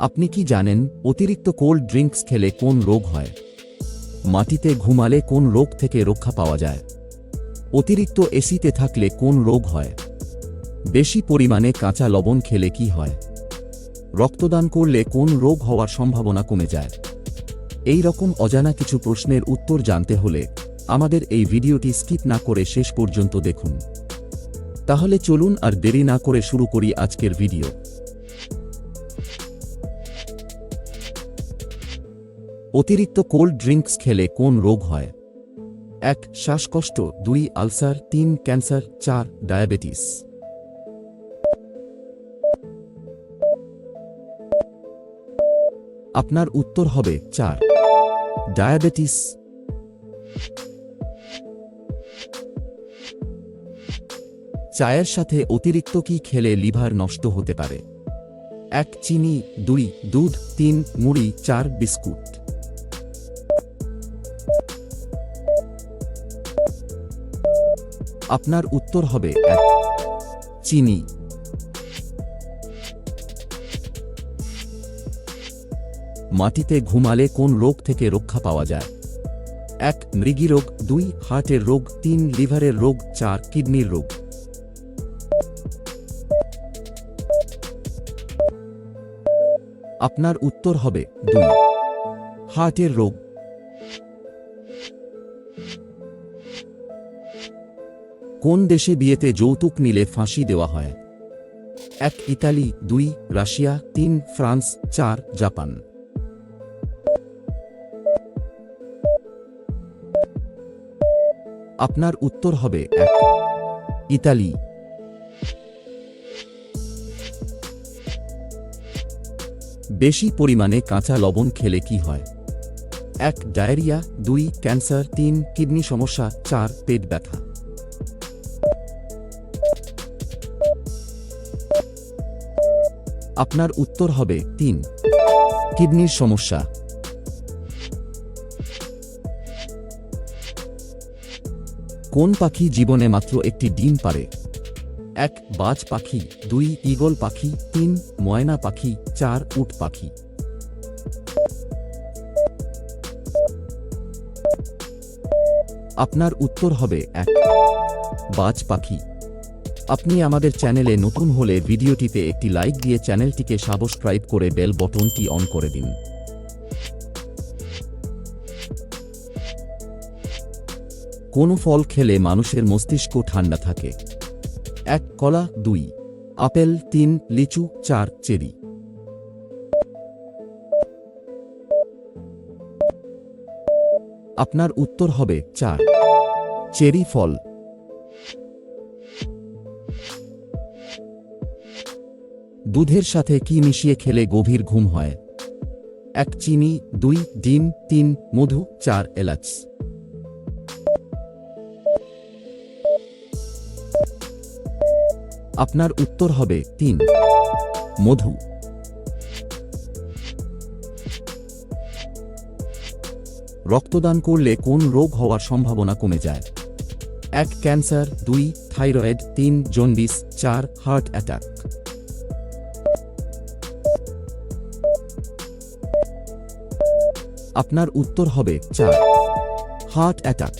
আপনি কি জানেন অতিরিক্ত কোল্ড ড্রিঙ্কস খেলে কোন রোগ হয়? মাটিতে ঘুমালে কোন রোগ থেকে রক্ষা পাওয়া যায়? অতিরিক্ত এসিতে থাকলে কোন রোগ হয়? বেশি পরিমাণে কাঁচা লবণ খেলে কি হয়? রক্তদান করলে কোন রোগ হওয়ার সম্ভাবনা কমে যায়? এই রকম অজানা কিছু প্রশ্নের উত্তর জানতে হলে আমাদের এই ভিডিওটি স্কিপ না করে শেষ পর্যন্ত দেখুন। তাহলে চলুন আর দেরি না করে শুরু করি আজকের ভিডিও। অতিরিক্ত কোল্ড ড্রিঙ্কস খেলে কোন রোগ হয়? 1. শ্বাসকষ্ট, 2. আলসার, 3. ক্যান্সার, 4. ডায়াবেটিস। আপনার উত্তর হবে 4. ডায়াবেটিস। চায়ের সাথে অতিরিক্ত কি খেলে লিভার নষ্ট হতে পারে? 1. চিনি, 2. দুধ, 3. মুড়ি, 4. বিস্কুট। আপনার উত্তর হবে 1. চিনি। মাটিতে ঘুমালে কোন রোগ থেকে রক্ষা পাওয়া যায়? 1. মৃগীরোগ, 2. হার্টের রোগ, 3. লিভারের রোগ, 4. কিডনির রোগ। আপনার উত্তর হবে 2. হার্টের রোগ। কোন দেশে বিয়েতে যৌতুক নিলে ফাঁসি দেওয়া হয়? 1. ইতালি, 2. রাশিয়া, 3. ফ্রান্স, 4. জাপান। আপনার উত্তর হবে 1. ইতালি। বেশি পরিমাণে কাঁচা লবণ খেলে কি হয়? 1. ডায়রিয়া, 2. ক্যান্সার, 3. কিডনি সমস্যা, 4. পেট ব্যথা। আপনার উত্তর হবে 3. কিডনির সমস্যা। কোন পাখি জীবনে মাত্র একটি ডিম পারে? 1. বাজ পাখি, 2. ঈগল পাখি, 3. ময়না পাখি, 4. উট পাখি। আপনার উত্তর হবে 1. বাজ পাখি। আপনি আমাদের চ্যানেলে নতুন হলে ভিডিওটিতে একটি লাইক দিয়ে চ্যানেলটিকে সাবস্ক্রাইব করে বেল বটনটি অন করে দিন। কোন ফল খেলে মানুষের মস্তিষ্ক ঠান্ডা থাকে? 1. কলা, 2. আপেল, 3. লিচু, 4. চেরি। আপনার উত্তর হবে 4. চেরি ফল। দুধের সাথে কি মিশিয়ে খেলে গভীর ঘুম হয়? 1. চিনি, 2. ডিম, 3. মধু, 4. এলাচ। আপনার উত্তর হবে 3. মধু। রক্তদান করলে কোন রোগ হওয়ার সম্ভাবনা কমে যায়? 1. Cancer, 2. Thyroid, 3. Jaundice, 4. Heart attack. আপনার উত্তর হবে 4. Heart attack.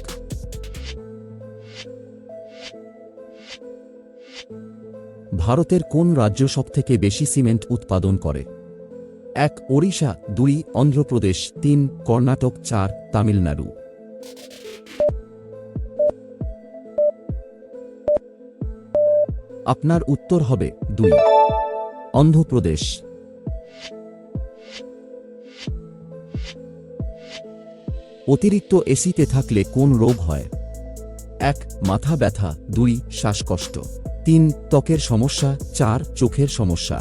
ভারতের কোন রাজ্য সবথেকে বেশি সিমেন্ট উৎপাদন করে? 1. ওড়িশা, 2. অন্ধ্রপ্রদেশ, 3. কর্ণাটক, 4. তামিলনাড়ু। আপনার উত্তর হবে 2. অন্ধ্রপ্রদেশ। অতিরিক্ত এসিতে থাকলে কোন রোগ হয়? 1. মাথা ব্যথা, 2. শ্বাসকষ্ট, 3. ত্বকের সমস্যা, 4. চোখের সমস্যা।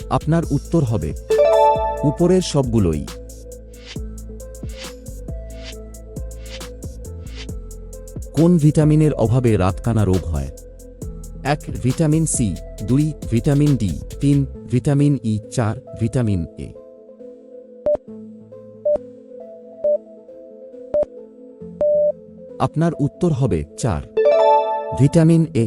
আপনার উত্তর হবে উপরের সবগুলোই। কোন ভিটামিনের অভাবে রাতকানা রোগ হয়? 1. Vitamin C, 2. Vitamin D, 3. Vitamin E, 4. Vitamin A. আপনার উত্তর হবে 4. ভিটামিন এ।